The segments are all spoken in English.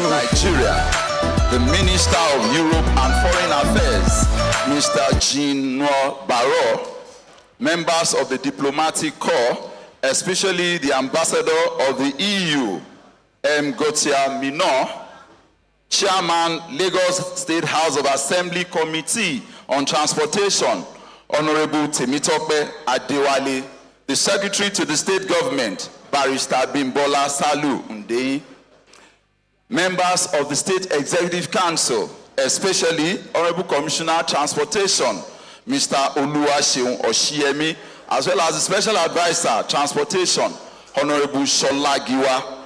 Nigeria, the Minister of Europe and Foreign Affairs, Mr. Jean-Noel Barrot, members of the diplomatic corps, especially the ambassador of the EU, M. Gautier Minor, Chairman, Lagos State House of Assembly Committee on Transportation, Honorable Temitope Adewale, the Secretary to the State Government, Barrister Bimbola Salu Ndeyi, members of the State Executive Council, especially Honorable Commissioner Transportation, Mr. Oluwaseun Oshiemi, as well as the Special Advisor Transportation, Honorable Shola Giwa,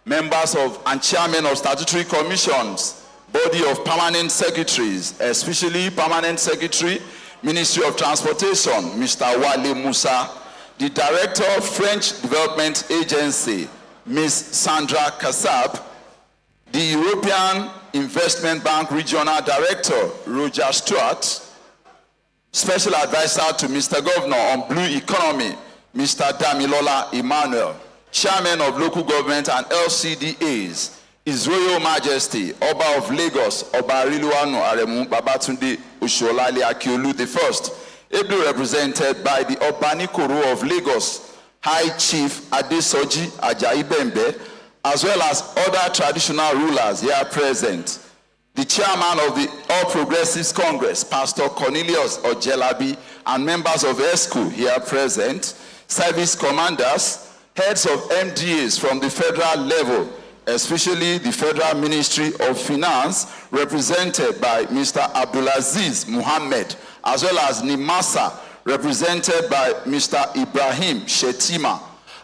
members of and chairmen of statutory commissions, body of permanent secretaries, especially Permanent Secretary, Ministry of Transportation, Mr. Wale Musa, the Director of French Development Agency, Ms. Sandra Kassab, the European Investment Bank Regional Director, Roger Stewart, Special Advisor to Mr. Governor on Blue Economy, Mr. Damilola Emmanuel, Chairman of Local Government and LCDAs, His Royal Majesty, Oba of Lagos, Oba Ariluwanu Aremu Babatunde Oshiolale Akiolu I, ably represented by the Obanikoro of Lagos, High Chief Adesoji Ajayi Bembe, as well as other traditional rulers here present. The chairman of the All Progressives Congress, Pastor Cornelius Ojelabi, and members of ESCO here present, service commanders, heads of MDAs from the federal level, especially the Federal Ministry of Finance, represented by Mr. Abdulaziz Muhammad, as well as NIMASA, represented by Mr. Ibrahim Shetima,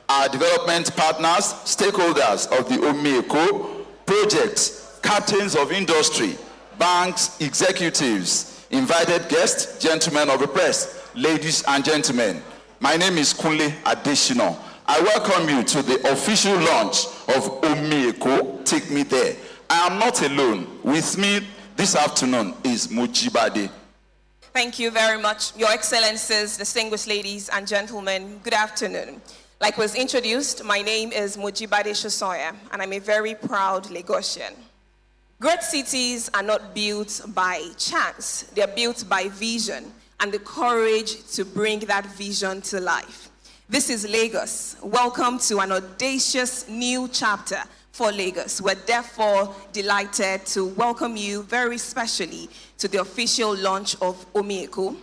our development partners, stakeholders of the Omieko projects, captains of industry, banks, executives, invited guests, gentlemen of the press, ladies and gentlemen. My name is Kunle Adeshino. I welcome you to the official launch of Omieko, Take Me There. I am not alone. With me this afternoon is Mujibade. Thank you very much, Your Excellencies, distinguished ladies and gentlemen. Good afternoon. Like was introduced, my name is Mujibade Shosoya, and I'm a very proud Lagosian. Great cities are not built by chance. They're built by vision and the courage to bring that vision to life. This is Lagos. Welcome to an audacious new chapter for Lagos. We're therefore delighted to welcome you very specially to the official launch of Omieko.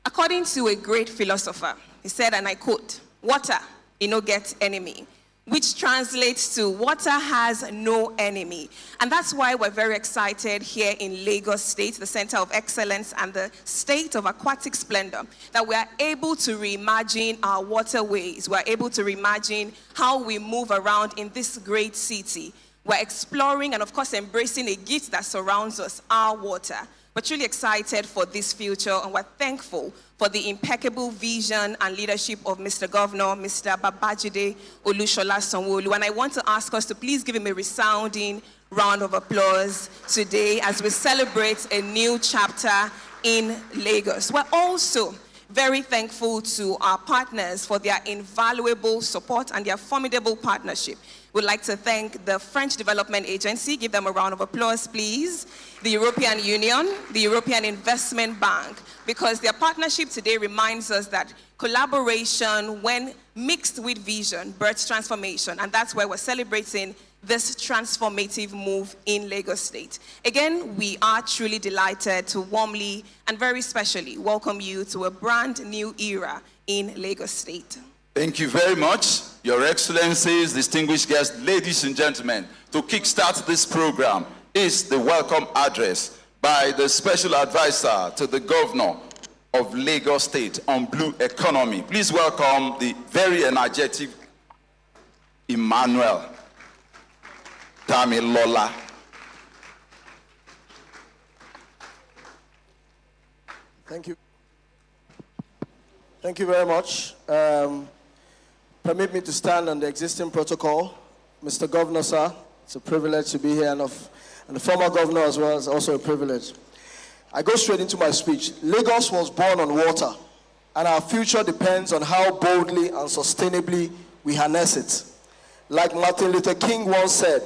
According to a great philosopher, he said, and I quote, "Water, it no get enemy," which translates to water has no enemy. And that's why we're very excited here in Lagos State, the Center of Excellence and the State of Aquatic Splendor, that we are able to reimagine our waterways. We're able to reimagine how we move around in this great city. We're exploring and, of course, embracing a gift that surrounds us, our water. We're truly excited for this future, and we're thankful for the impeccable vision and leadership of Mr. Governor, Mr. Babajide Olushola Sanwo-Olu. And I want to ask us to please give him a resounding round of applause today as we celebrate a new chapter in Lagos. We're also very thankful to our partners for their invaluable support and their formidable partnership. We'd like to thank the French Development Agency. Give them a round of applause, please. The European Union, the European Investment Bank, because their partnership today reminds us that collaboration, when mixed with vision, births transformation. And that's why we're celebrating this transformative move in Lagos State. Again, we are truly delighted to warmly and very specially welcome you to a brand new era in Lagos State. Thank you very much, Your Excellencies, distinguished guests, ladies and gentlemen. To kickstart this program is the welcome address by the Special Advisor to the Governor of Lagos State on Blue Economy. Please welcome the very energetic Emmanuel Damilola. Thank you. Thank you very much. Permit me to stand on the existing protocol. Mr. Governor, sir, it's a privilege to be here, and the former governor as well is also a privilege. I go straight into my speech. Lagos was born on water, and our future depends on how boldly and sustainably we harness it. Like Martin Luther King once said,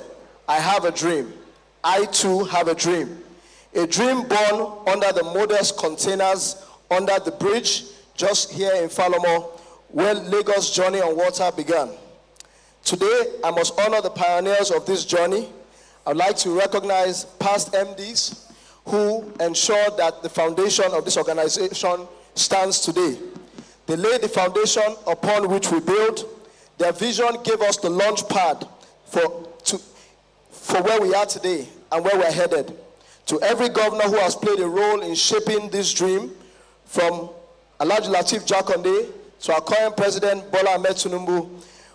I have a dream. I too have a dream. A dream born under the modest containers under the bridge just here in Falomo, where Lagos' journey on water began. Today, I must honor the pioneers of this journey. I'd like to recognize past MDs who ensured that the foundation of this organization stands today. They laid the foundation upon which we build. Their vision gave us the launch pad for where we are today and where we're headed. To every governor who has played a role in shaping this dream, from Alhaji Lateef Jakonde to our current president, Bola Ahmed Tinubu,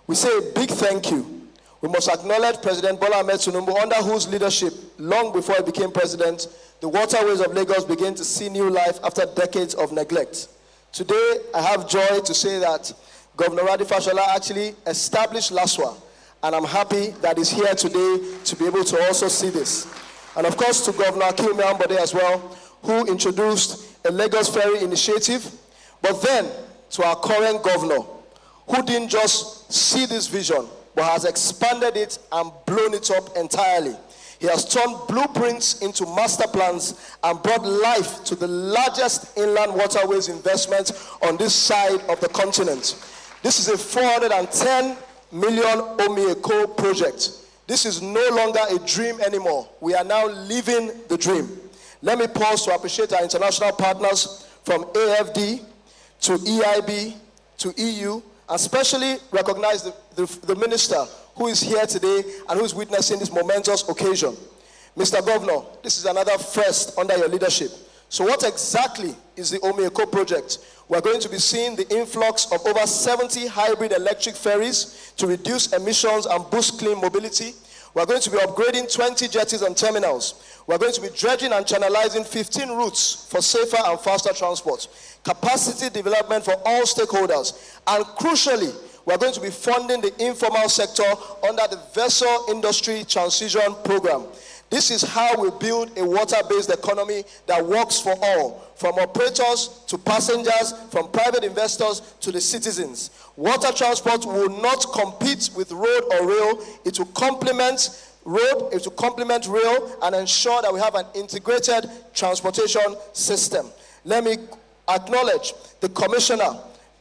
we say a big thank you. We must acknowledge President Bola Ahmed Tinubu, under whose leadership, long before he became president, the waterways of Lagos began to see new life after decades of neglect. Today, I have joy to say that Governor Radi Fashola actually established LASWA, and I'm happy that he's here today to be able to also see this. And of course, to Governor Akinwumi Ambode as well, who introduced a Lagos Ferry initiative, but then to our current governor, who didn't just see this vision, but has expanded it and blown it up entirely. He has turned blueprints into master plans and brought life to the largest inland waterways investment on this side of the continent. This is a 410 million Omieko project. This is no longer a dream anymore. We are now living the dream. Let me pause to appreciate our international partners from AFD to EIB to EU, and especially recognize the minister who is here today and who is witnessing this momentous occasion. Mr. Governor, this is another first under your leadership. So what exactly is the Omieko project? We're going to be seeing the influx of over 70 hybrid electric ferries to reduce emissions and boost clean mobility. We're going to be upgrading 20 jetties and terminals. We're going to be dredging and channelizing 15 routes for safer and faster transport. Capacity development for all stakeholders. And crucially, we're going to be funding the informal sector under the Vessel Industry Transition Program. This is how we build a water-based economy that works for all, from operators to passengers, from private investors to the citizens. Water transport will not compete with road or rail. It will complement road, it will complement rail, and ensure that we have an integrated transportation system. Let me acknowledge the Commissioner,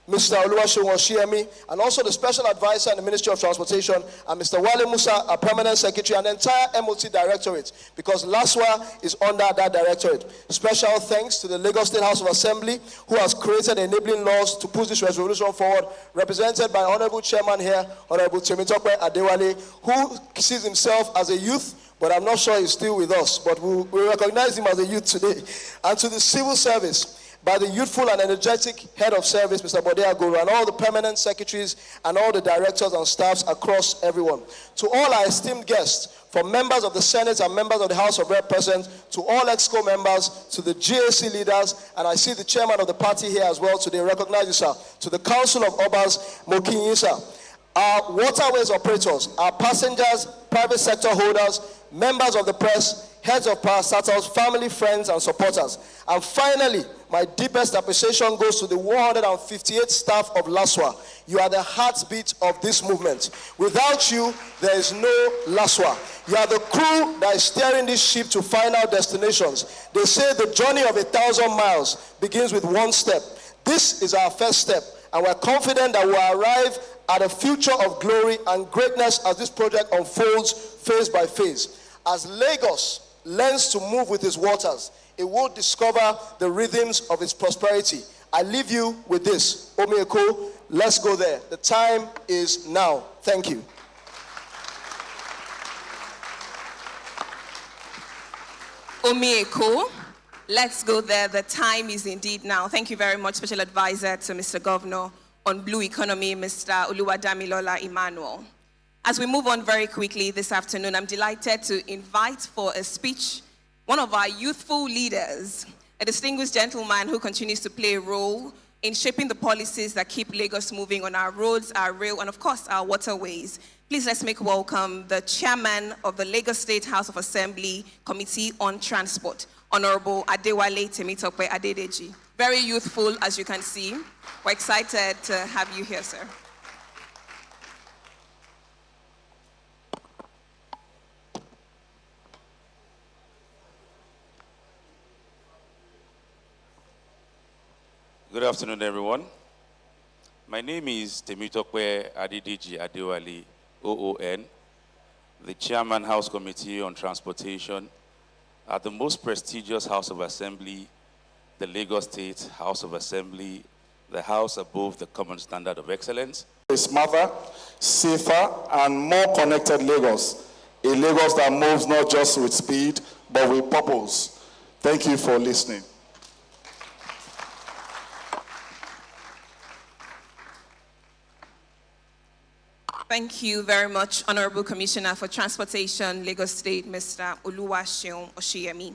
Mr. Oluwaseun Oshiemi, and also the Special Advisor in the Ministry of Transportation, and Mr. Wale Musa, our Permanent Secretary, and the entire MOT Directorate, because LASWA is under that directorate. Special thanks to the Lagos State House of Assembly, who has created enabling laws to push this resolution forward, represented by Honorable Chairman here, Honorable Temitope Adewale, who sees himself as a youth, but I'm not sure he's still with us, but we recognize him as a youth today. And to the civil service, by the youthful and energetic head of service, Mr. Bode Agoro, and all the permanent secretaries and all the directors and staffs across everyone. To all our esteemed guests, from members of the Senate and members of the House of Representatives, to all EXCO members, to the GAC leaders, and I see the chairman of the party here as well today, recognize you, sir. To the Council of Obas, Mokinyi, sir. Our waterways operators, our passengers, private sector holders, members of the press, heads of parastatals, family, friends, and supporters. And finally, my deepest appreciation goes to the 158 staff of LASWA. You are the heartbeat of this movement. Without you, there is no LASWA. You are the crew that is steering this ship to final destinations. They say the journey of 1,000 miles begins with one step. This is our first step, and we're confident that we'll arrive at a future of glory and greatness as this project unfolds phase by phase. As Lagos learns to move with its waters, it will discover the rhythms of its prosperity. I leave you with this. Omieko, let's go there. The time is now. Thank you. Omieko, let's go there. The time is indeed now. Thank you very much, Special Advisor to Mr. Governor on Blue Economy, Mr. Oluwadamilola Emmanuel. As we move on very quickly this afternoon, I'm delighted to invite for a speech one of our youthful leaders, a distinguished gentleman who continues to play a role in shaping the policies that keep Lagos moving on our roads, our rail, and of course, our waterways. Please let's make welcome the chairman of the Lagos State House of Assembly Committee on Transport, Honorable Adewale Temitope Adedeji. Very youthful, as you can see. We're excited to have you here, sir. Good afternoon, everyone. My name is Temitokwe Adidiji Adewale, OON, the Chairman House Committee on Transportation at the most prestigious House of Assembly, the Lagos State House of Assembly, the house above the common standard of excellence. A smarter, safer, and more connected Lagos. A Lagos that moves not just with speed, but with purpose. Thank you for listening. Thank you very much, Honorable Commissioner for Transportation, Lagos State, Mr. Oluwaseun Oshiyemi.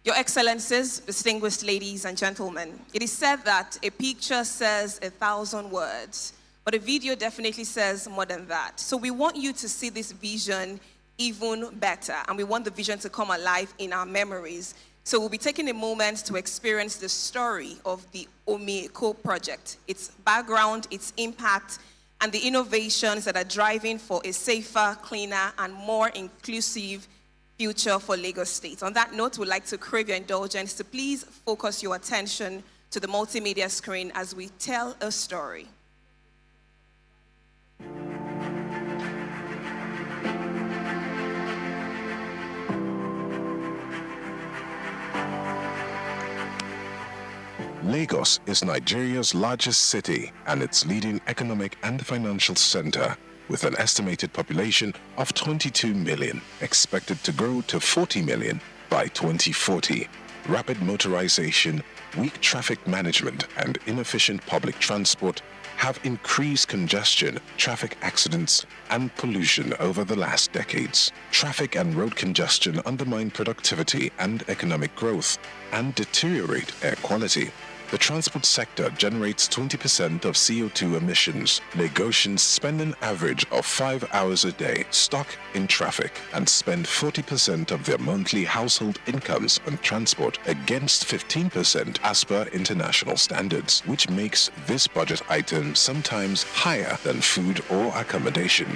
Your Excellencies, distinguished ladies and gentlemen, it is said that a picture says 1,000 words, but a video definitely says more than that. So we want you to see this vision even better, and we want the vision to come alive in our memories. So we'll be taking a moment to experience the story of the Omieko project, its background, its impact, and the innovations that are driving for a safer, cleaner, and more inclusive future for Lagos State. On that note, we'd like to crave your indulgence to please focus your attention to the multimedia screen as we tell a story. Lagos is Nigeria's largest city and its leading economic and financial center, with an estimated population of 22 million, expected to grow to 40 million by 2040. Rapid motorization, weak traffic management, and inefficient public transport have increased congestion, traffic accidents, and pollution over the last decades. Traffic and road congestion undermine productivity and economic growth and deteriorate air quality. The transport sector generates 20% of CO2 emissions. Lagosians spend an average of 5 hours a day stuck in traffic and spend 40% of their monthly household incomes on transport, against 15% as per international standards, which makes this budget item sometimes higher than food or accommodation.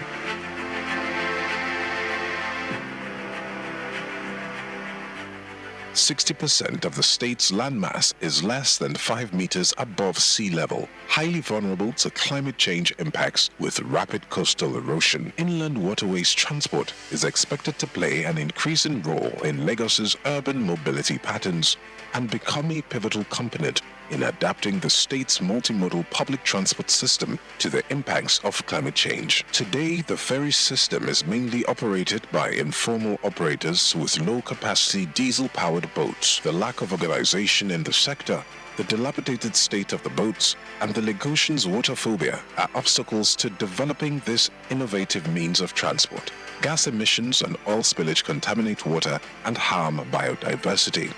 %60 of the state's landmass is less than 5 meters above sea level, highly vulnerable to climate change impacts with rapid coastal erosion. Inland waterways transport is expected to play an increasing role in Lagos's urban mobility patterns and become a pivotal component in adapting the state's multimodal public transport system to the impacts of climate change. Today, the ferry system is mainly operated by informal operators with low-capacity diesel-powered boats. The lack of organization in the sector, the dilapidated state of the boats, and the Lagosians' water phobia are obstacles to developing this innovative means of transport. Gas emissions and oil spillage contaminate water and harm biodiversity.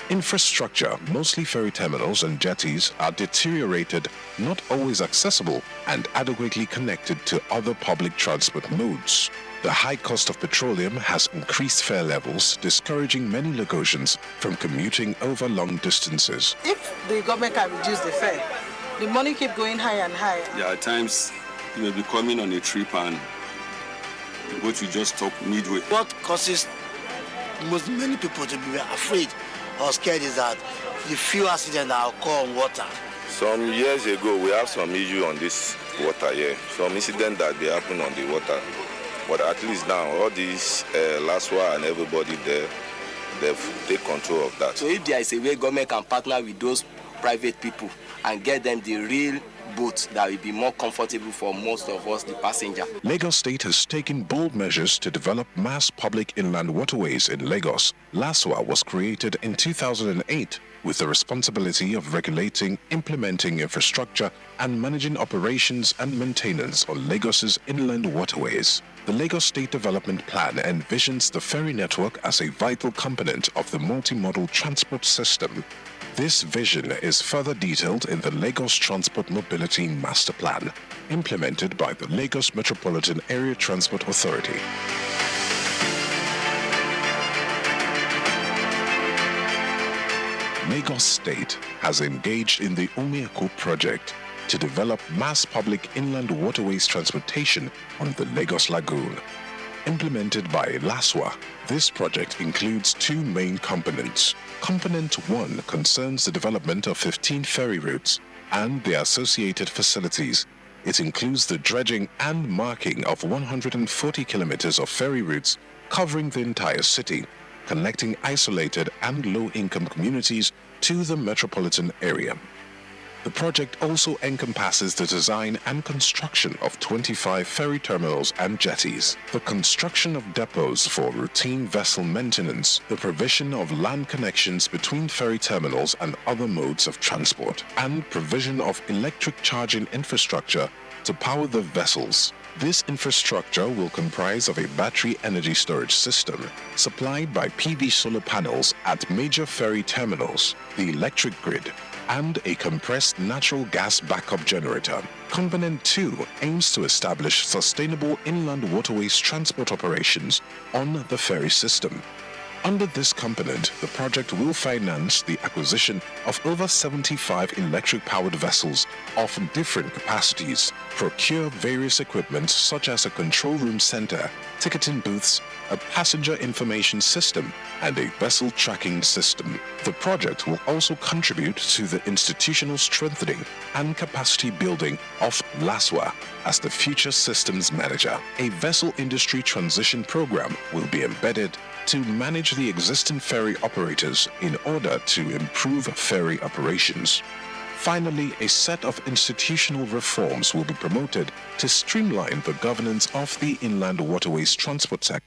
Infrastructure, mostly ferry terminals and jetties, are deteriorated, not always accessible, and adequately connected to other public transport modes. The high cost of petroleum has increased fare levels, discouraging many Lagosians from commuting over long distances. If the government can reduce the fare, the money keep going higher and higher. There are times you may be coming on a trip and the boat will just stop midway. What causes many people to be afraid or scared is that the few accidents that occur on water. Some years ago, we have some issue on this water here. Some incident that they happen on the water. But at least now, all these LASWA and everybody there, they've taken control of that. So if there is a way government can partner with those private people and get them the real boat that will be more comfortable for most of us, the passenger. Lagos State has taken bold measures to develop mass public inland waterways in Lagos. LASWA was created in 2008 with the responsibility of regulating, implementing infrastructure, and managing operations and maintenance on Lagos's inland waterways. The Lagos State Development Plan envisions the ferry network as a vital component of the multimodal transport system. This vision is further detailed in the Lagos Transport Mobility Master Plan, implemented by the Lagos Metropolitan Area Transport Authority. Lagos State has engaged in the Omieko project to develop mass public inland waterways transportation on the Lagos Lagoon. Implemented by LASWA, this project includes two main components. Component 1 concerns the development of 15 ferry routes and the associated facilities. It includes the dredging and marking of 140 kilometers of ferry routes covering the entire city, connecting isolated and low-income communities to the metropolitan area. The project also encompasses the design and construction of 25 ferry terminals and jetties, the construction of depots for routine vessel maintenance, the provision of land connections between ferry terminals and other modes of transport, and provision of electric charging infrastructure to power the vessels. This infrastructure will comprise of a battery energy storage system supplied by PV solar panels at major ferry terminals, the electric grid, and a compressed natural gas backup generator. Component 2 aims to establish sustainable inland waterways transport operations on the ferry system. Under this component, the project will finance the acquisition of over 75 electric-powered vessels of different capacities, procure various equipment such as a control room center, ticketing booths, a passenger information system, and a vessel tracking system. The project will also contribute to the institutional strengthening and capacity building of LASWA as the future systems manager. A vessel industry transition program will be embedded to manage the existing ferry operators in order to improve ferry operations. Finally, a set of institutional reforms will be promoted to streamline the governance of the inland waterways transport sector.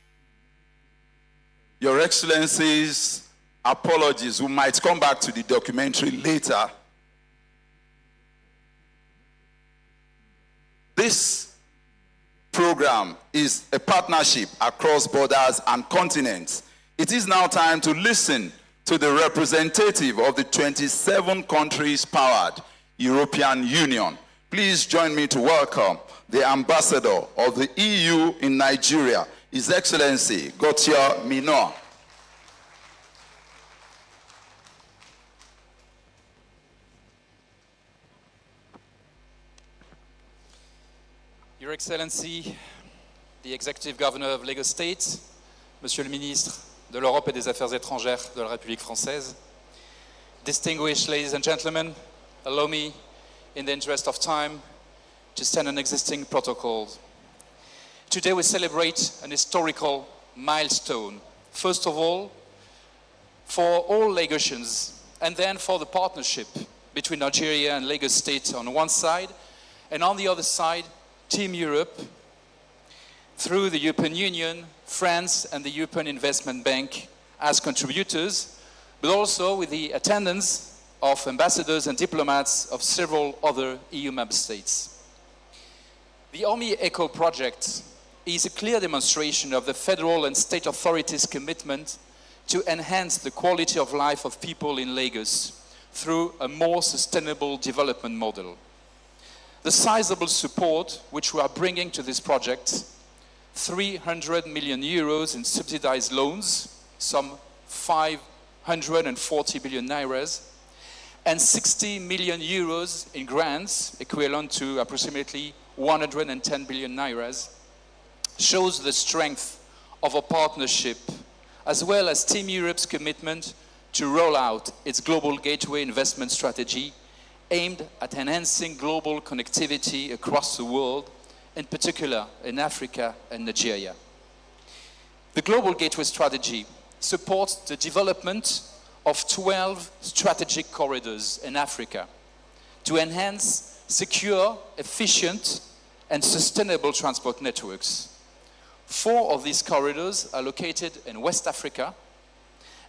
Your Excellencies, apologies, we might come back to the documentary later. This program is a partnership across borders and continents. It is now time to listen to the representative of the 27 countries powered European Union. Please join me to welcome the ambassador of the EU in Nigeria, His Excellency Gautier Minor. Your Excellency, the Executive Governor of Lagos State, Monsieur le Ministre de l'Europe et des Affaires étrangères de la République française, distinguished ladies and gentlemen, allow me, in the interest of time, to stand on existing protocols. Today we celebrate an historical milestone. First of all, for all Lagosians, and then for the partnership between Nigeria and Lagos State on one side, and on the other side, Team Europe, through the European Union, France, and the European Investment Bank as contributors, but also with the attendance of ambassadors and diplomats of several other EU member states. The Army Echo project is a clear demonstration of the federal and state authorities' commitment to enhance the quality of life of people in Lagos through a more sustainable development model. The sizable support which we are bringing to this project, 300 million euros in subsidized loans, some 540 billion nairas, and 60 million euros in grants, equivalent to approximately 110 billion nairas, shows the strength of a partnership, as well as Team Europe's commitment to roll out its global gateway investment strategy aimed at enhancing global connectivity across the world, in particular in Africa and Nigeria. The Global Gateway Strategy supports the development of 12 strategic corridors in Africa to enhance secure, efficient, and sustainable transport networks. 4 of these corridors are located in West Africa,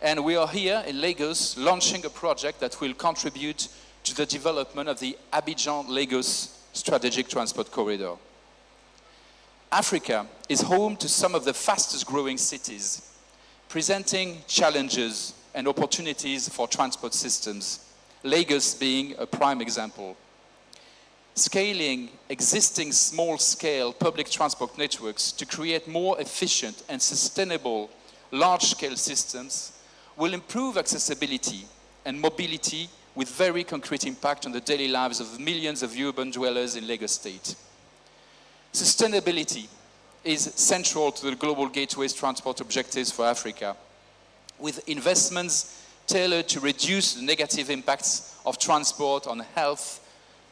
and we are here in Lagos launching a project that will contribute to the development of the Abidjan-Lagos Strategic Transport Corridor. Africa is home to some of the fastest growing cities, presenting challenges and opportunities for transport systems, Lagos being a prime example. Scaling existing small-scale public transport networks to create more efficient and sustainable large-scale systems will improve accessibility and mobility with very concrete impact on the daily lives of millions of urban dwellers in Lagos State. Sustainability is central to the Global Gateway's transport objectives for Africa, with investments tailored to reduce the negative impacts of transport on health,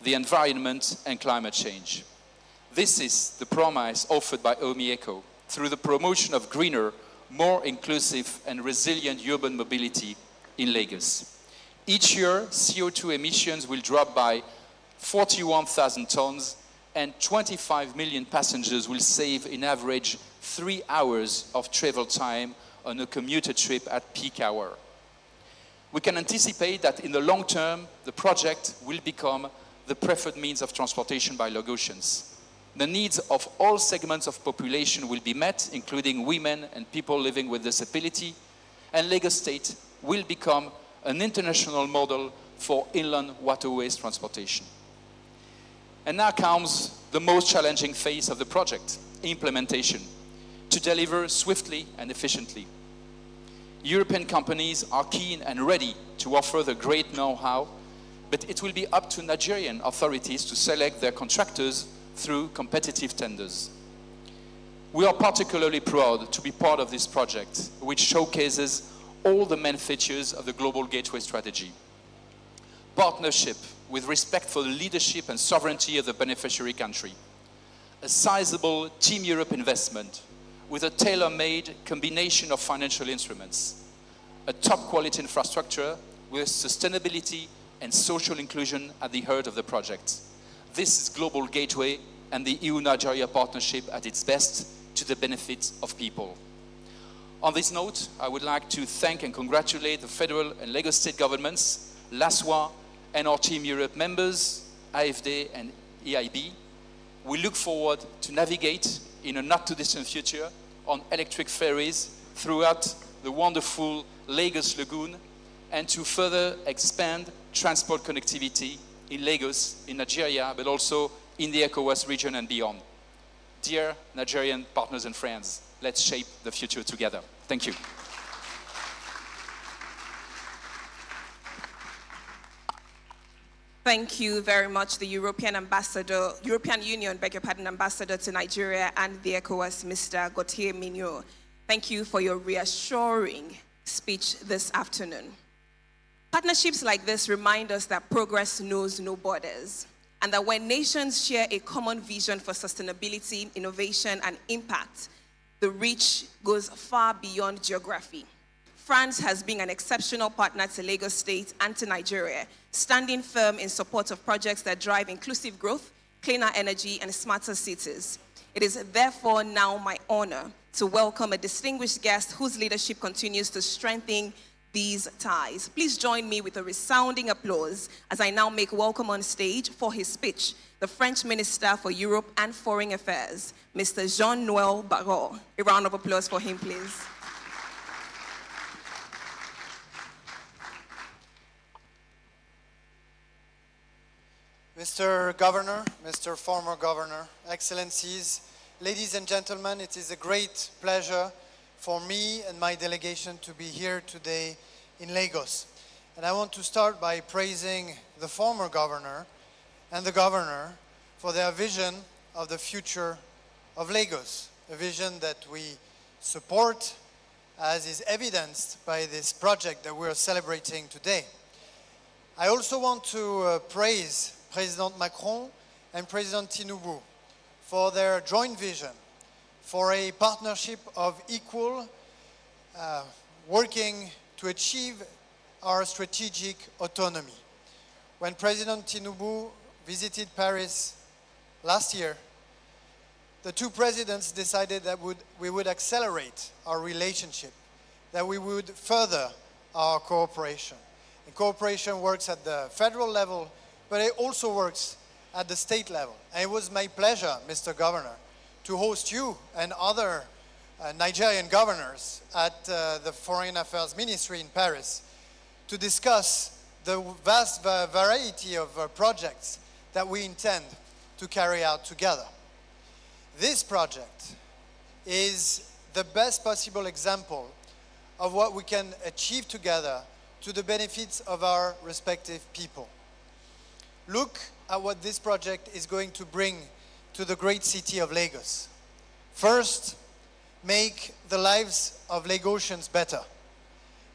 the environment and climate change. This is the promise offered by Omi Eco through the promotion of greener, more inclusive and resilient urban mobility in Lagos. Each year, CO2 emissions will drop by 41,000 tons and 25 million passengers will save in average 3 hours of travel time on a commuter trip at peak hour. We can anticipate that in the long term, the project will become the preferred means of transportation by Lagosians. The needs of all segments of population will be met, including women and people living with disability, and Lagos State will become an international model for inland waterways transportation. And now comes the most challenging phase of the project, implementation, to deliver swiftly and efficiently. European companies are keen and ready to offer the great know-how, but it will be up to Nigerian authorities to select their contractors through competitive tenders. We are particularly proud to be part of this project, which showcases all the main features of the Global Gateway Strategy. Partnership with respect for the leadership and sovereignty of the beneficiary country. A sizable Team Europe investment with a tailor-made combination of financial instruments. A top-quality infrastructure with sustainability and social inclusion at the heart of the project. This is Global Gateway and the EU-Nigeria partnership at its best to the benefit of people. On this note, I would like to thank and congratulate the federal and Lagos state governments, LASWA, and our Team Europe members, AFD and EIB. We look forward to navigate in a not-too-distant future on electric ferries throughout the wonderful Lagos Lagoon and to further expand transport connectivity in Lagos, in Nigeria, but also in the ECOWAS region and beyond. Dear Nigerian partners and friends, let's shape the future together. Thank you. Thank you very much, the European Union Ambassador to Nigeria and the ECOWAS, Mr. Gauthier Mignot. Thank you for your reassuring speech this afternoon. Partnerships like this remind us that progress knows no borders, and that when nations share a common vision for sustainability, innovation, and impact, the reach goes far beyond geography. France has been an exceptional partner to Lagos State and to Nigeria, standing firm in support of projects that drive inclusive growth, cleaner energy, and smarter cities. It is therefore now my honor to welcome a distinguished guest whose leadership continues to strengthen these ties. Please join me with a resounding applause as I now make welcome on stage for his speech, the French Minister for Europe and Foreign Affairs, Mr. Jean-Noël Barrot. A round of applause for him, please. Mr. Governor, Mr. Former Governor, Excellencies, ladies and gentlemen, it is a great pleasure for me and my delegation to be here today in Lagos. And I want to start by praising the former governor and the governor for their vision of the future of Lagos, a vision that we support, as is evidenced by this project that we're celebrating today. I also want to praise President Macron and President Tinubu for their joint vision, for a partnership of equal, working to achieve our strategic autonomy. When President Tinubu visited Paris last year, the two presidents decided that we would accelerate our relationship, that we would further our cooperation. And cooperation works at the federal level, but it also works at the state level. And it was my pleasure, Mr. Governor, to host you and other Nigerian governors at the Foreign Affairs Ministry in Paris to discuss the vast variety of projects that we intend to carry out together. This project is the best possible example of what we can achieve together to the benefits of our respective people. Look at what this project is going to bring to the great city of Lagos. First, make the lives of Lagosians better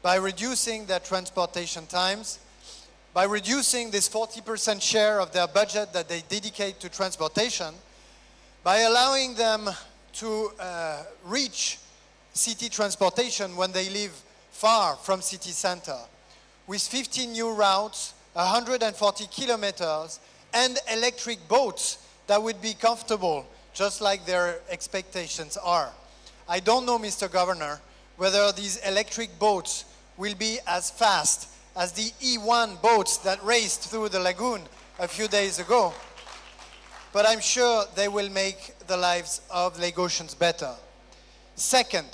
by reducing their transportation times, by reducing this 40% share of their budget that they dedicate to transportation, by allowing them to reach city transportation when they live far from city center, with 15 new routes, 140 kilometers, and electric boats that would be comfortable, just like their expectations are. I don't know, Mr. Governor, whether these electric boats will be as fast as the E1 boats that raced through the lagoon a few days ago, but I'm sure they will make the lives of Lagosians better. Second,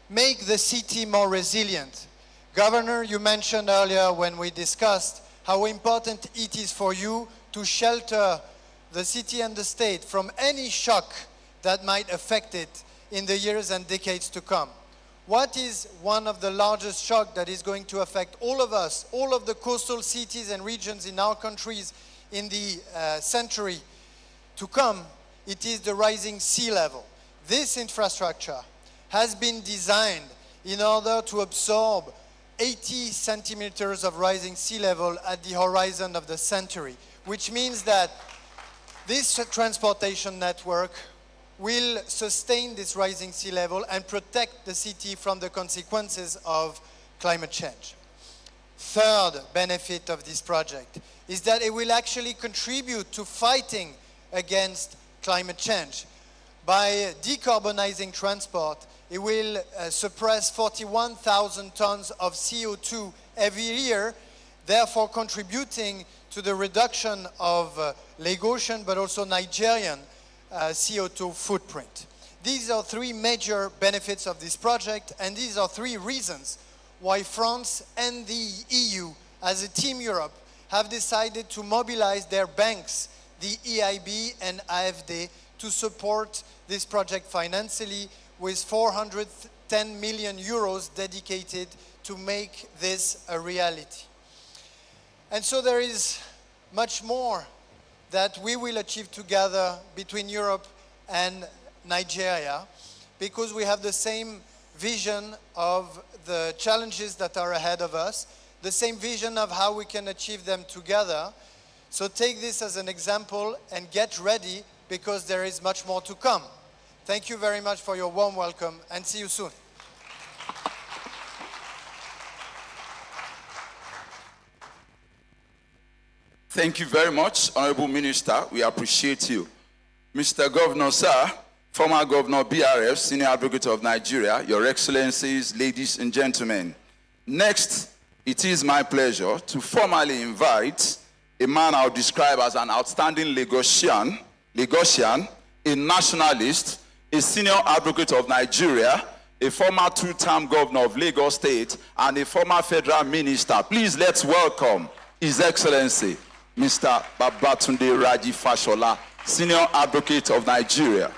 make the city more resilient. Governor, you mentioned earlier when we discussed how important it is for you to shelter the city and the state from any shock that might affect it in the years and decades to come. What is one of the largest shocks that is going to affect all of us, all of the coastal cities and regions in our countries in the century to come? It is the rising sea level. This infrastructure has been designed in order to absorb 80 centimeters of rising sea level at the horizon of the century, which means that this transportation network will sustain this rising sea level and protect the city from the consequences of climate change. Third benefit of this project is that it will actually contribute to fighting against climate change. By decarbonizing transport, it will suppress 41,000 tons of CO2 every year, therefore contributing to the reduction of Lagosian but also Nigerian CO2 footprint. These are three major benefits of this project, and these are three reasons why France and the EU, as a Team Europe, have decided to mobilize their banks, the EIB and AFD, to support this project financially with 410 million euros dedicated to make this a reality. And so there is much more that we will achieve together between Europe and Nigeria, because we have the same vision of the challenges that are ahead of us, the same vision of how we can achieve them together. So take this as an example and get ready, because there is much more to come. Thank you very much for your warm welcome, and see you soon. Thank you very much, Honorable Minister. We appreciate you. Mr. Governor, sir, former Governor BRF, Senior Advocate of Nigeria, Your Excellencies, ladies and gentlemen. Next, it is my pleasure to formally invite a man I'll describe as an outstanding Lagosian, a nationalist, a Senior Advocate of Nigeria, a former two-term Governor of Lagos State, and a former Federal Minister. Please let's welcome His Excellency, Mr. Babatunde Raji Fashola, Senior Advocate of Nigeria.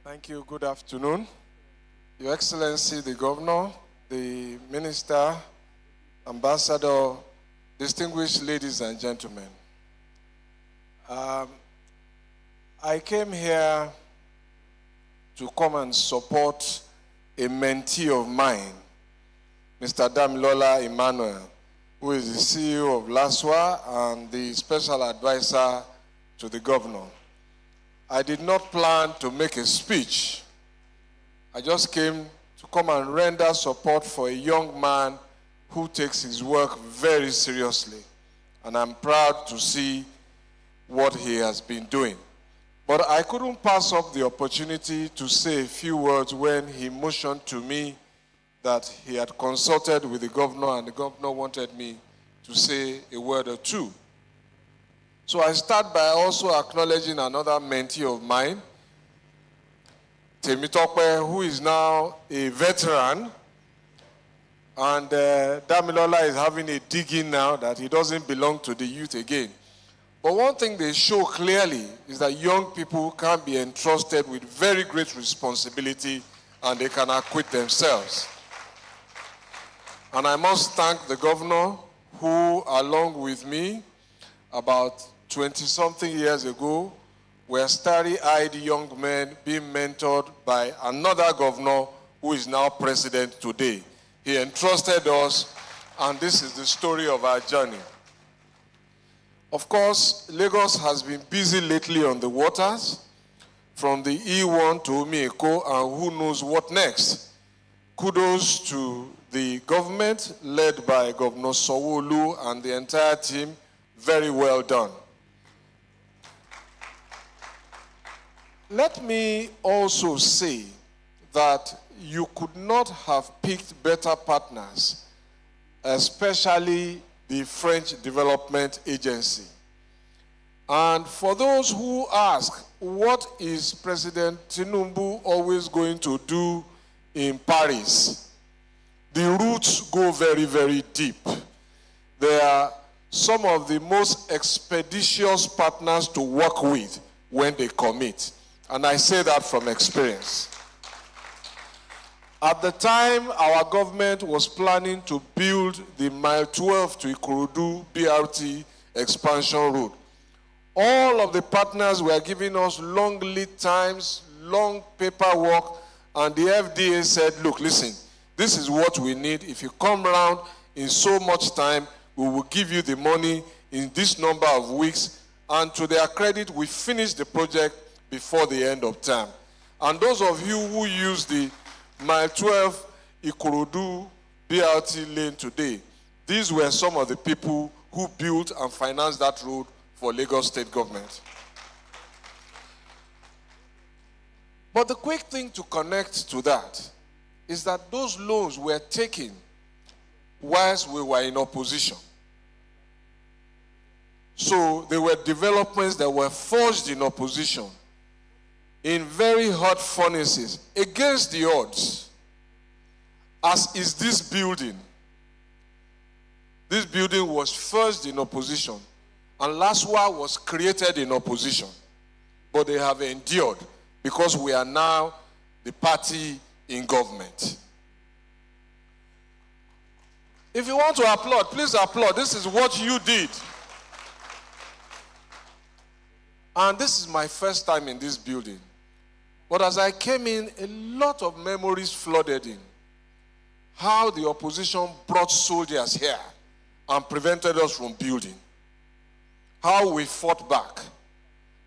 Thank you. Good afternoon. Your Excellency, the Governor, the Minister, Ambassador, distinguished ladies and gentlemen. I came here to come and support a mentee of mine, Mr. Damilola Emmanuel, who is the CEO of LASWA and the special advisor to the governor. I did not plan to make a speech. I just came to come and render support for a young man who takes his work very seriously. And I'm proud to see what he has been doing. But I couldn't pass up the opportunity to say a few words when he motioned to me that he had consulted with the governor and the governor wanted me to say a word or two. So I start by also acknowledging another mentee of mine, Temitope, who is now a veteran, and Damilola is having a dig-in now that he doesn't belong to the youth again. But one thing they show clearly is that young people can be entrusted with very great responsibility and they can acquit themselves. And I must thank the governor who, along with me, about 20-something years ago, were starry-eyed young men being mentored by another governor who is now president today. He entrusted us, and this is the story of our journey. Of course, Lagos has been busy lately on the waters, from the E1 to Omieko, and who knows what next. Kudos to the government led by Governor Sanwo-Olu and the entire team. Very well done. Let me also say that you could not have picked better partners, especially the French Development Agency. And for those who ask, what is President Tinubu always going to do in Paris? The roots go very, very deep. They are some of the most expeditious partners to work with when they commit. And I say that from experience. At the time, our government was planning to build the Mile 12 to Ikorodu BRT expansion road. All of the partners were giving us long lead times, long paperwork, and the FDA said, look, listen, this is what we need. If you come around in so much time, we will give you the money in this number of weeks. And to their credit, we finished the project before the end of time. And those of you who use the Mile 12 Ikorodu BRT lane today, these were some of the people who built and financed that road for Lagos State government. But the quick thing to connect to that is that those loans were taken whilst we were in opposition. So they were developments that were forged in opposition, in very hot furnaces, against the odds, as is this building. This building was forged in opposition, and LASWA was created in opposition. But they have endured because we are now the party in government. If you want to applaud, please applaud. This is what you did. And this is my first time in this building. But as I came in, a lot of memories flooded in. How the opposition brought soldiers here and prevented us from building. How we fought back.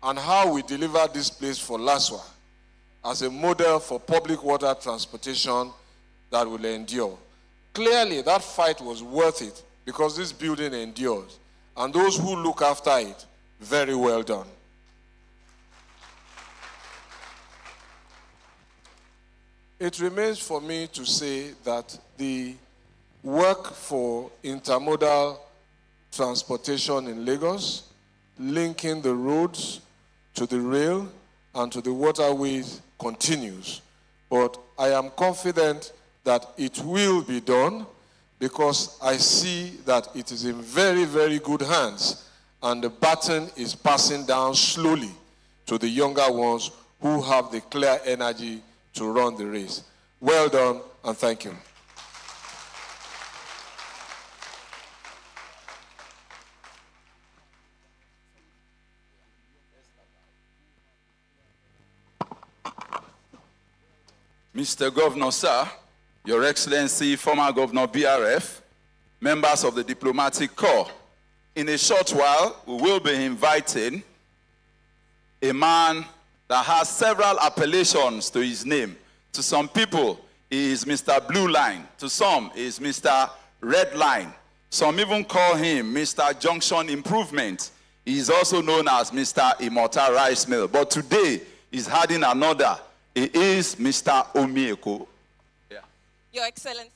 And how we delivered this place for LASWA as a model for public water transportation that will endure. Clearly, that fight was worth it because this building endures. And those who look after it, very well done. It remains for me to say that the work for intermodal transportation in Lagos, linking the roads to the rail and to the waterways, continues. But I am confident that it will be done because I see that it is in very, very good hands, and the baton is passing down slowly to the younger ones who have the clear energy to run the race. Well done, and thank you. Mr. Governor, sir, Your Excellency, former Governor BRF, members of the diplomatic corps, in a short while, we will be inviting a man that has several appellations to his name. To some people, he is Mr. Blue Line. To some, he is Mr. Red Line. Some even call him Mr. Junction Improvement. He is also known as Mr. Immortal Rice Mill. But today, he's adding another. He is Mr. Omieko. Yeah. Your Excellency.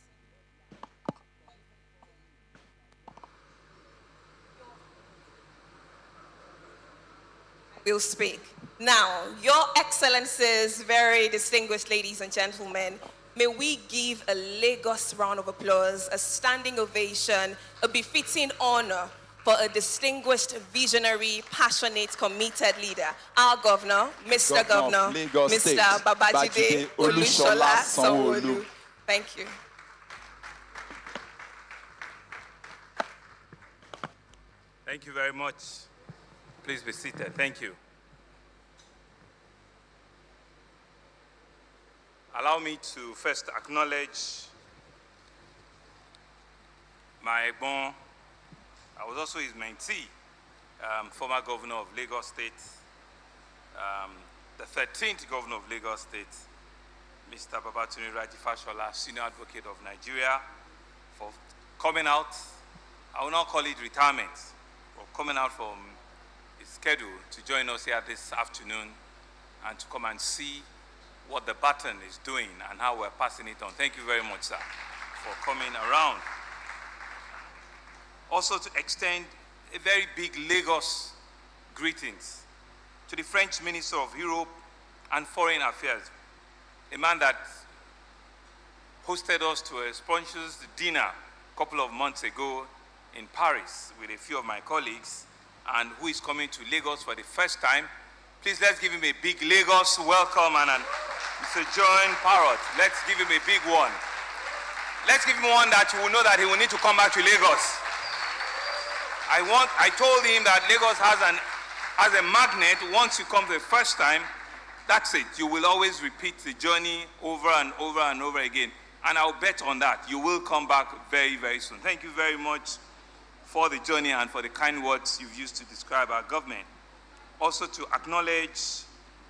Will speak. Now, Your Excellencies, very distinguished ladies and gentlemen, may we give a Lagos round of applause, a standing ovation, a befitting honor for a distinguished, visionary, passionate, committed leader, our governor, Mr. Governor, Mr. Babajide Olusola Sanwo-Olu. Thank you. Thank you very much. Please be seated. Thank you. Allow me to first acknowledge my Egbon. I was also his mentee, former governor of Lagos State, the 13th governor of Lagos State, Mr. Babatunde Raji Fashola, senior advocate of Nigeria, for coming out. I will not call it retirement, but coming out from his schedule to join us here this afternoon and to come and see what the baton is doing and how we're passing it on. Thank you very much, sir, for coming around. Also to extend a very big Lagos greetings to the French Minister of Europe and Foreign Affairs, a man that hosted us to a spontaneous dinner a couple of months ago in Paris with a few of my colleagues, and who is coming to Lagos for the first time. Please, let's give him a big Lagos welcome, and Mr. John Parrott. Let's give him a big one. Let's give him one that you will know that he will need to come back to Lagos. I told him that Lagos has a magnet. Once you come the first time, that's it. You will always repeat the journey over and over and over again. And I'll bet on that. You will come back very, very soon. Thank you very much for the journey and for the kind words you've used to describe our government. Also to acknowledge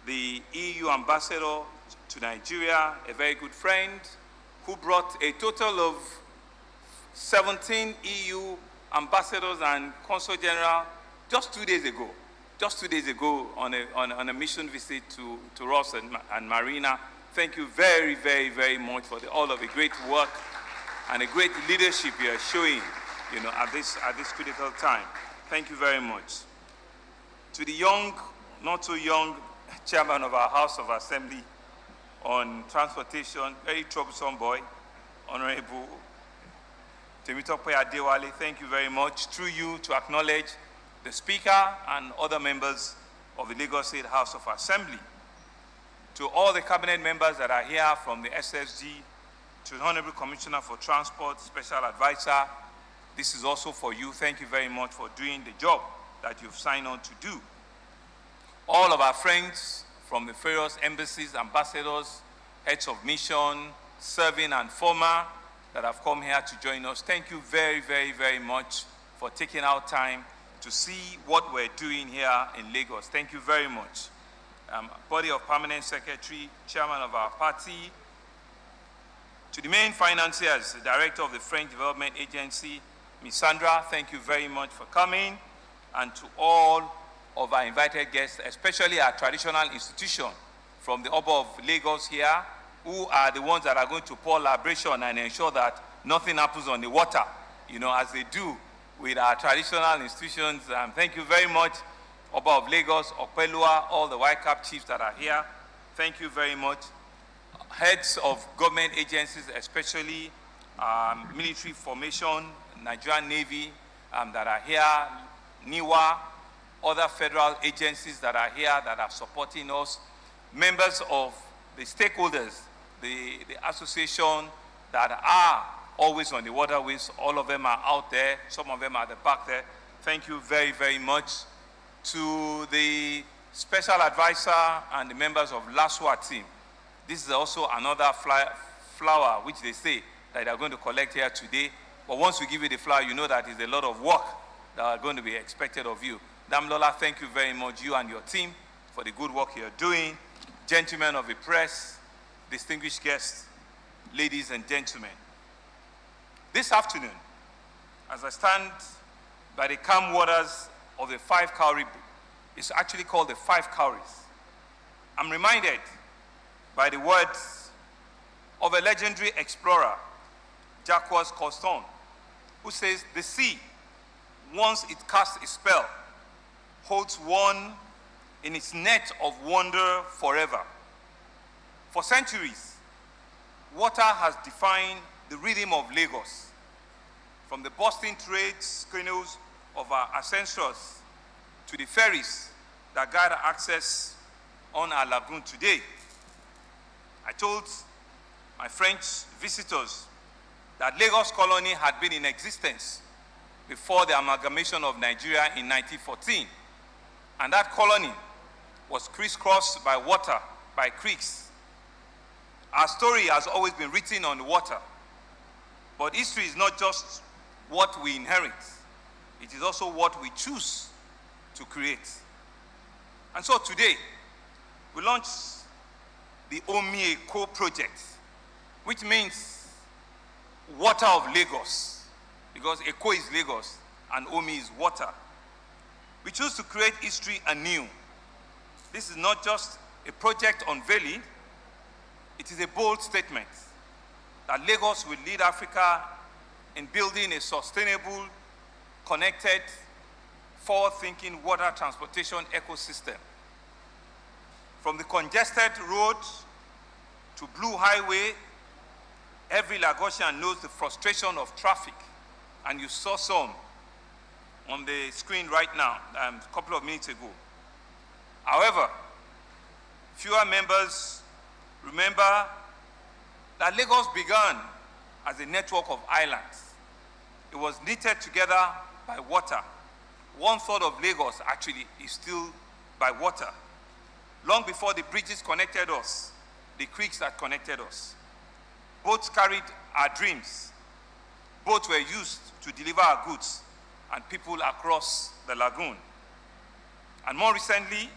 the EU ambassador to Nigeria, a very good friend, who brought a total of 17 EU ambassadors and consul general just 2 days ago. Just 2 days ago on a mission visit to Ross and Marina. Thank you very, very, very much for all of the great work and the great leadership you are showing, at this critical time. Thank you very much. To the young, not so young, chairman of our House of Assembly on transportation, very troublesome boy, Honorable Temitope Adewale, thank you very much. Through you to acknowledge the Speaker and other members of the Lagos State House of Assembly. To all the cabinet members that are here from the SSG, to the Honorable Commissioner for Transport, Special Advisor, this is also for you. Thank you very much for doing the job that you've signed on to do. All of our friends from the various embassies, ambassadors, heads of mission, serving and former, that have come here to join us. Thank you very, very, very much for taking out time to see what we're doing here in Lagos. Thank you very much. Body of Permanent Secretary, Chairman of our party, to the main financiers, the Director of the French Development Agency, Ms. Sandra, thank you very much for coming, and to all of our invited guests, especially our traditional institution from the Oba of Lagos here, who are the ones that are going to pour libation and ensure that nothing happens on the water, as they do with our traditional institutions. Thank you very much, Oba of Lagos, Okpelua, all the White Cap chiefs that are here. Thank you very much. Heads of government agencies, especially military formation, Nigerian Navy that are here, NIWA, other federal agencies that are here that are supporting us, members of the stakeholders, the association that are always on the waterways. All of them are out there. Some of them are at the back there. Thank you very, very much. To the special advisor and the members of LASWA team. This is also another flower which they say that they are going to collect here today. But once we give you the flower, you know that it's a lot of work that are going to be expected of you. Damlola, thank you very much, you and your team, for the good work you're doing. Gentlemen of the press, distinguished guests, ladies and gentlemen. This afternoon, as I stand by the calm waters of the Five Cowrie, it's actually called the Five Cowries, I'm reminded by the words of a legendary explorer, Jacques Cousteau, who says, the sea, once it casts a spell, holds one in its net of wonder forever. For centuries, water has defined the rhythm of Lagos, from the bustling trade canoes of our ancestors to the ferries that guide access on our lagoon today. I told my French visitors that Lagos colony had been in existence before the amalgamation of Nigeria in 1914. And that colony was crisscrossed by water, by creeks. Our story has always been written on the water. But history is not just what we inherit. It is also what we choose to create. And so today, we launched the Omi Eco project, which means water of Lagos, because Eco is Lagos and Omi is water. We choose to create history anew. This is not just a project unveiling, it is a bold statement that Lagos will lead Africa in building a sustainable, connected, forward-thinking water transportation ecosystem. From the congested road to Blue Highway, every Lagosian knows the frustration of traffic, and you saw some on the screen right now, a couple of minutes ago. However, fewer members remember that Lagos began as a network of islands. It was knitted together by water. 1/3 of Lagos actually is still by water. Long before the bridges connected us, the creeks that connected us. Boats carried our dreams. Boats were used to deliver our goods and people across the lagoon. And more recently,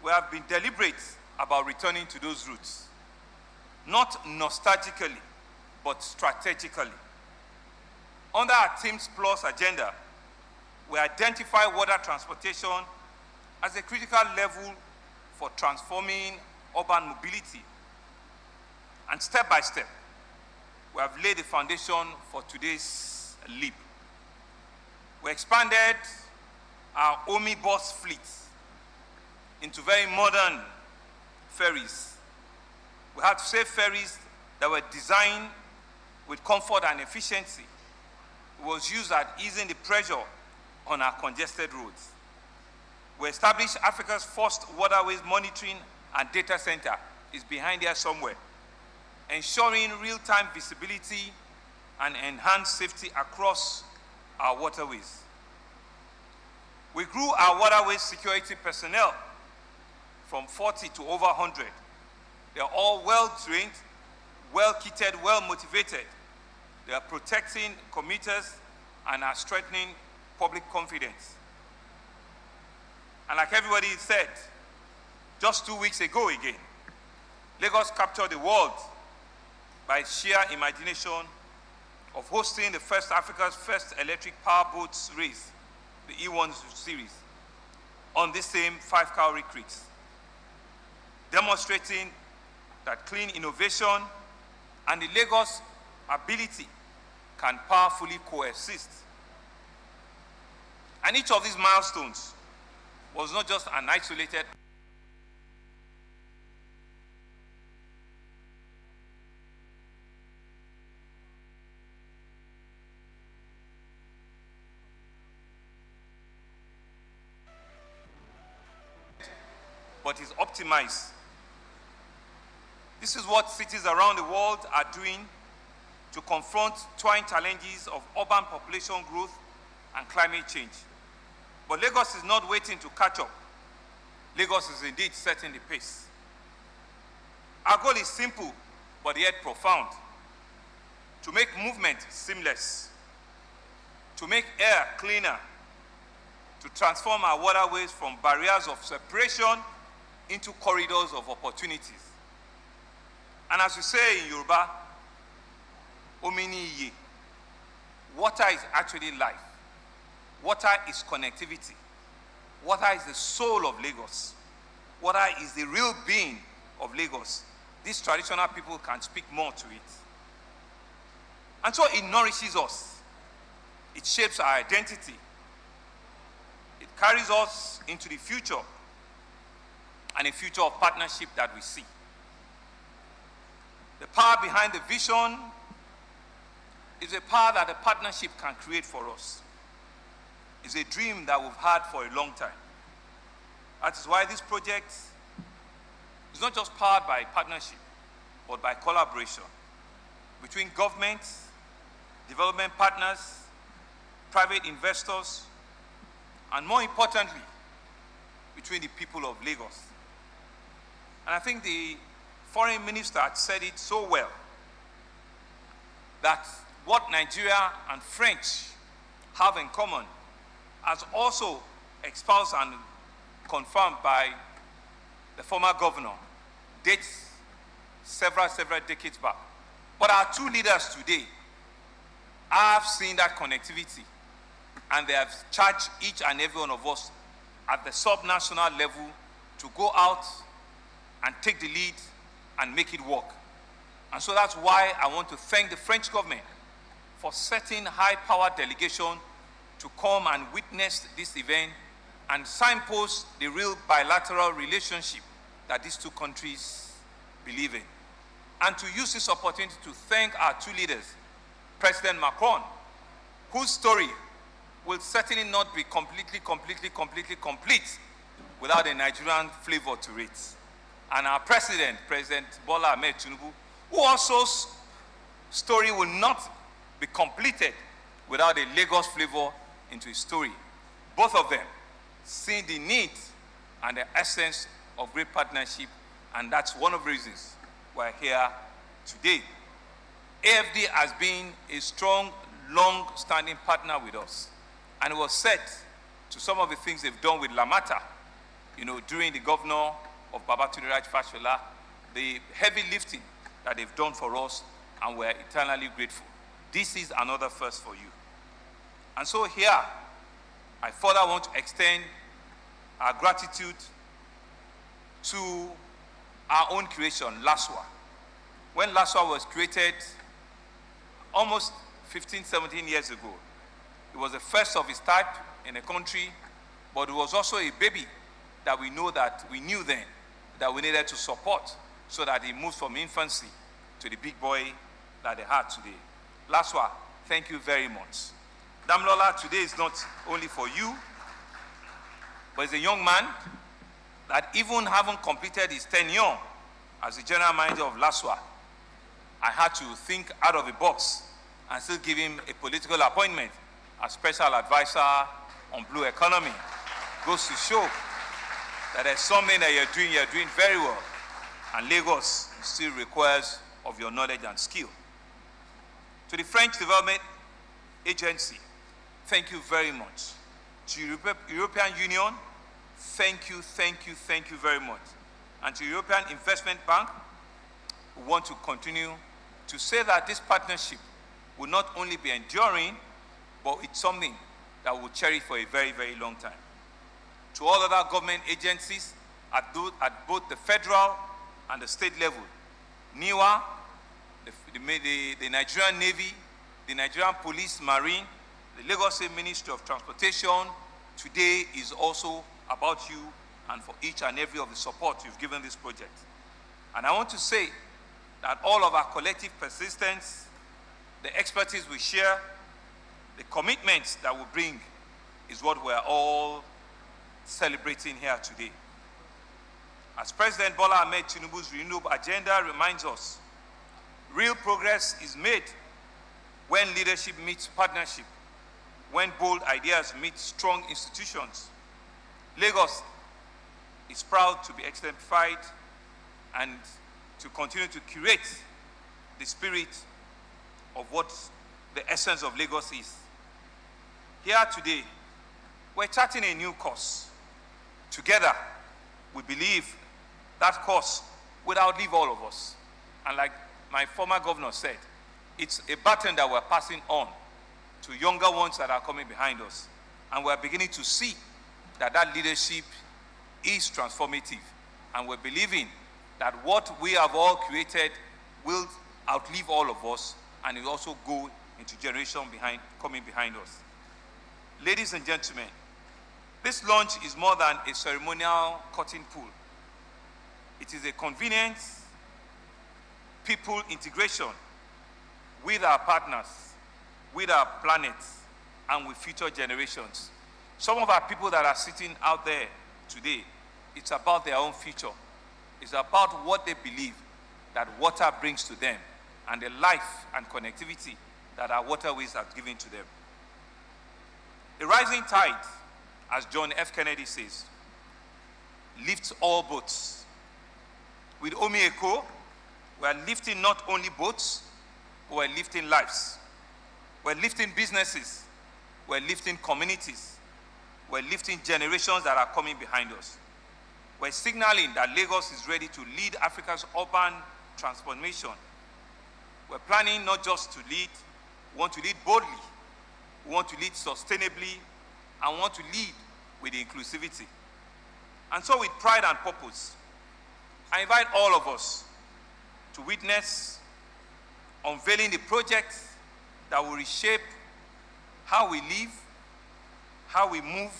we have been deliberate about returning to those roots. Not nostalgically, but strategically. Under our Teams Plus agenda, we identify water transportation as a critical level for transforming urban mobility. And step by step, we have laid the foundation for today's leap. We expanded our Omi bus fleet into very modern ferries. We had safe ferries that were designed with comfort and efficiency. It was used at easing the pressure on our congested roads. We established Africa's first waterways monitoring and data center. It's behind here somewhere, ensuring real-time visibility and enhanced safety across our waterways. We grew our waterways security personnel from 40 to over 100. They're all well-trained, well-kitted, well-motivated. They are protecting commuters and are strengthening public confidence. And like everybody said, just 2 weeks ago again, Lagos captured the world by its sheer imagination of hosting Africa's first electric power boats race, the E1 series, on this same 5 Cowrie creeks, demonstrating that clean innovation and the Lagos ability can powerfully coexist. And each of these milestones was not just an isolated but is optimized. This is what cities around the world are doing to confront twin challenges of urban population growth and climate change. But Lagos is not waiting to catch up. Lagos is indeed setting the pace. Our goal is simple, but yet profound. To make movement seamless, to make air cleaner, to transform our waterways from barriers of separation into corridors of opportunities. And as we say in Yoruba, Omini Iye, water is actually life. Water is connectivity. Water is the soul of Lagos. Water is the real being of Lagos. These traditional people can speak more to it. And so it nourishes us. It shapes our identity. It carries us into the future, and a future of partnership that we see. The power behind the vision is a power that a partnership can create for us. It's a dream that we've had for a long time. That is why this project is not just powered by partnership, but by collaboration between governments, development partners, private investors, and more importantly, between the people of Lagos. And I think the foreign minister had said it so well, that what Nigeria and French have in common as also espoused and confirmed by the former governor, dates several decades back. But our two leaders today have seen that connectivity, and they have charged each and every one of us at the sub-national level to go out and take the lead and make it work. And so that's why I want to thank the French government for setting high-powered delegation to come and witness this event and signpost the real bilateral relationship that these two countries believe in. And to use this opportunity to thank our two leaders, President Macron, whose story will certainly not be completely complete without a Nigerian flavor to it. And our President Bola Ahmed Tinubu, who also's story will not be completed without a Lagos flavor into his story. Both of them seeing the need and the essence of great partnership, and that's one of the reasons we're here today. AFD has been a strong, long-standing partner with us, and it was said to some of the things they've done with Lamata, during the governor of Babatunde Fashola, the heavy lifting that they've done for us, and we're eternally grateful. This is another first for you. And so here, I further want to extend our gratitude to our own creation, LASWA. When LASWA was created almost 15, 17 years ago, it was the first of its type in the country, but it was also a baby that we knew then that we needed to support so that it moves from infancy to the big boy that they had today. LASWA, thank you very much. Damilola, today is not only for you, but he's a young man that even having completed his tenure as the general manager of LASWA, I had to think out of the box and still give him a political appointment as special advisor on blue economy. Goes to show that there's something that you're doing very well, and Lagos still requires of your knowledge and skill. To the French Development Agency, thank you very much. To European Union, thank you very much. And to European Investment Bank, we want to continue to say that this partnership will not only be enduring, but it's something that we'll cherish for a very, very long time. To all other government agencies at both the federal and the state level, NIWA, the Nigerian Navy, the Nigerian Police Marine, the Lagos State Ministry of Transportation, today is also about you and for each and every of the support you've given this project. And I want to say that all of our collective persistence, the expertise we share, the commitments that we bring is what we're all celebrating here today. As President Bola Ahmed Tinubu's renewable agenda reminds us, real progress is made when leadership meets partnership, when bold ideas meet strong institutions. Lagos is proud to be exemplified and to continue to curate the spirit of what the essence of Lagos is. Here today, we're charting a new course. Together, we believe that course will outlive all of us. And like my former governor said, it's a baton that we're passing on to younger ones that are coming behind us. And we're beginning to see that that leadership is transformative. And we're believing that what we have all created will outlive all of us, and it will also go into generation coming behind us. Ladies and gentlemen, this launch is more than a ceremonial cutting pool. It is a convenience, people integration with our partners, with our planet, and with future generations. Some of our people that are sitting out there today, it's about their own future. It's about what they believe that water brings to them and the life and connectivity that our waterways have given to them. The rising tide, as John F. Kennedy says, lifts all boats. With Omi Eko, We are lifting not only boats, but we're lifting lives. We're lifting businesses. We're lifting communities. We're lifting generations that are coming behind us. We're signaling that Lagos is ready to lead Africa's urban transformation. We're planning not just to lead, we want to lead boldly, we want to lead sustainably, and we want to lead with inclusivity. And so with pride and purpose, I invite all of us to witness unveiling the project that will reshape how we live, how we move,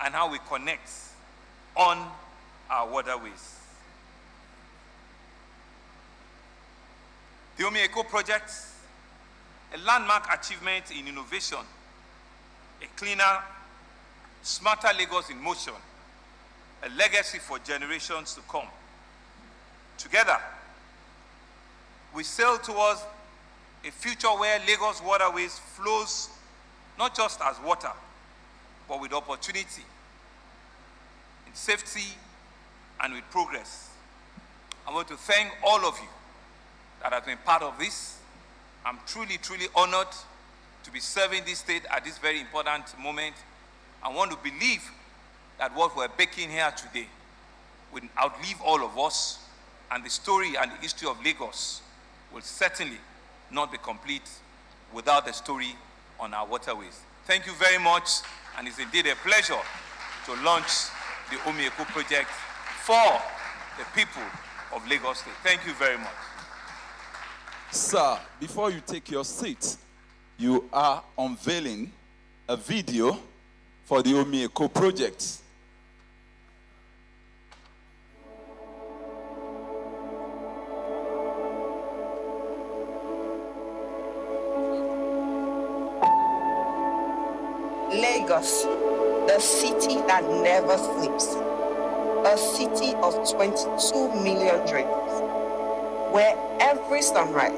and how we connect on our waterways. The Omi Eco Project, a landmark achievement in innovation, a cleaner, smarter Lagos in motion, a legacy for generations to come. Together, we sail towards a future where Lagos waterways flows not just as water, but with opportunity, in safety, and with progress. I want to thank all of you that have been part of this. I'm truly, truly honored to be serving this state at this very important moment. I want to believe that what we're baking here today will outlive all of us, and the story and the history of Lagos will certainly not be complete without the story on our waterways. Thank you very much, and it's indeed a pleasure to launch the Omi Eco Project for the people of Lagos State. Thank you very much. Sir, before you take your seat, you are unveiling a video for the Omi Eco Project. Lagos, the city that never sleeps. A city of 22 million dreams, where every sunrise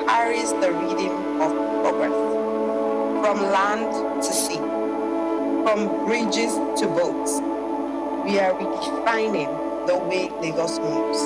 carries the rhythm of progress. From land to sea, from bridges to boats, we are redefining the way Lagos moves.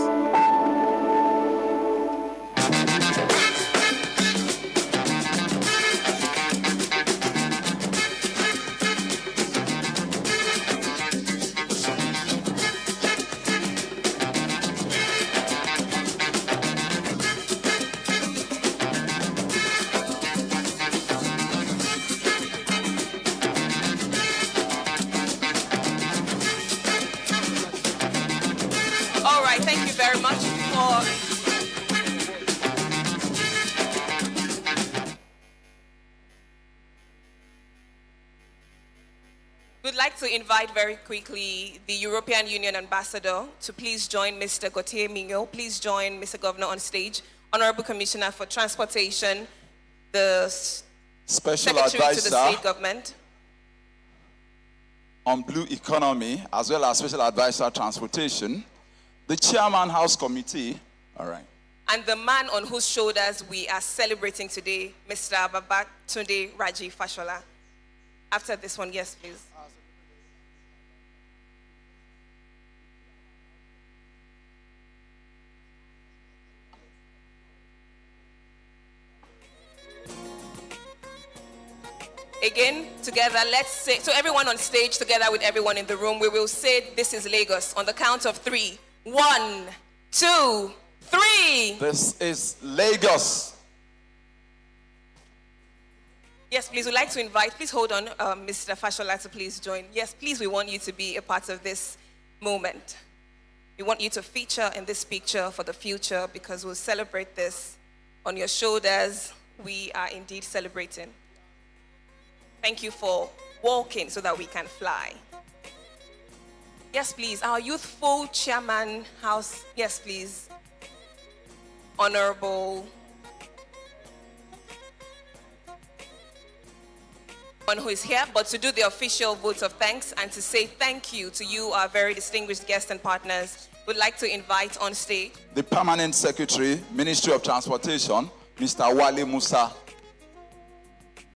Thank you very much for... We'd like to invite very quickly the European Union Ambassador to please join Mr. Gauthier Mignot. Please join Mr. Governor on stage. Honorable Commissioner for Transportation, the Special Secretary Advisor to the State Government on Blue Economy, as well as Special Advisor Transportation, the Chairman House Committee, all right, and the man on whose shoulders we are celebrating today, Mr. Babatunde Raji Fashola. After this one, yes, please. Again, together, let's say, so everyone on stage, together with everyone in the room, we will say, "This is Lagos," on the count of 3. 1, 2, 3. This is Lagos. Yes, please, we'd like to invite, please hold on, Mr. Fashola, to please join. Yes, please, we want you to be a part of this moment. We want you to feature in this picture for the future, because we'll celebrate this on your shoulders. We are indeed celebrating. Thank you for walking so that we can fly. Yes, please. Our youthful chairman house. Yes, please. Honorable. One who is here, but to do the official vote of thanks and to say thank you to you, our very distinguished guests and partners, we'd like to invite on stage the Permanent Secretary, Ministry of Transportation, Mr. Wale Musa.